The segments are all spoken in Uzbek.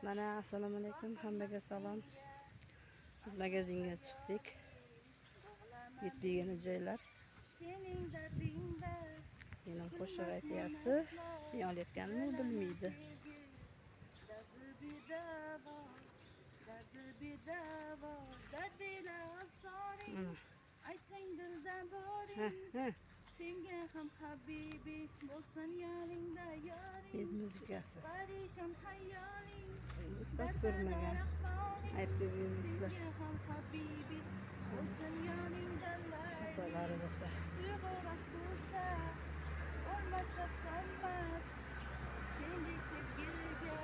Mana assalomu alaykum, hammaga salom. Biz magazinga chiqdik. Yetdigina joylar. Sening qo'shiq aytyapti. Yonayotganini bilmaydi. Aytsang dildan boring, senga ham habibi bo'lsin yoningda yoring. Biz muzikasiz. Parishon hayoling, Ustoz ko'rmagan. Ayb deb yurmaysizlar. senga ham habibi bo'lsin yoningda layli. Otalari bo'lsa. Uyg'oq bo'lsa, olmasa solmas. Sendek sevgiga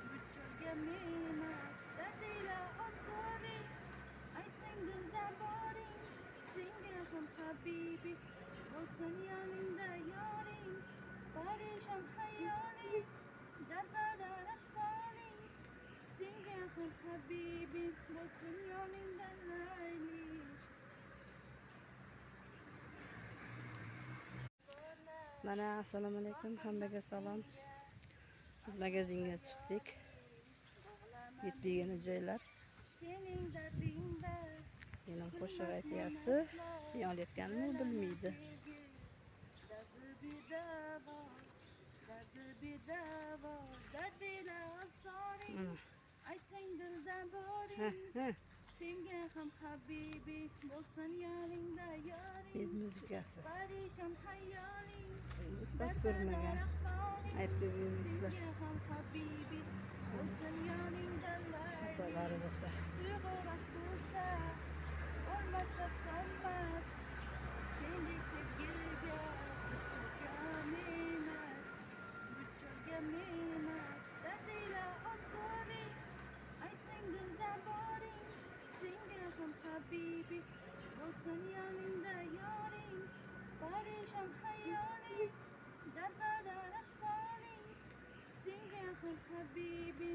bucho'gam emas, dardila osoring. Aytsang dildan boring, senga ham habibi bo'lsin yoningda yoring. Parishon hayoling, dardadar ahvoling, senga ham habibi bo'lsin yoningda layli. Mana assalomu alaykum, hammaga salom. Biz magazinga chiqdik. Yetdigina joylar. Sening dardingda Sening qo'shiq aytyapti. Yonayotganini bilmaydi. Dardi bedavo, dardila osoring. Aytsang dildan boring, senga ham habibi bo'lsin yoningda yoring. Biz muzikasiz. Parishon hayoling, Ustoz ko'rmagan. Ayb deb yurmaysizlar. senga ham habibi bo'lsin yoningda layli. Otalari bo'lsa. Uyg'oq bo'lsa, olmasa solmas. Sendek sevgiga bucho'gam emas, dardila osoring. Aytsang dildan boring, senga ham habibi bo'lsin yoningda yoring. Parishon hayoling, dardadar ahvoling, senga ham habibi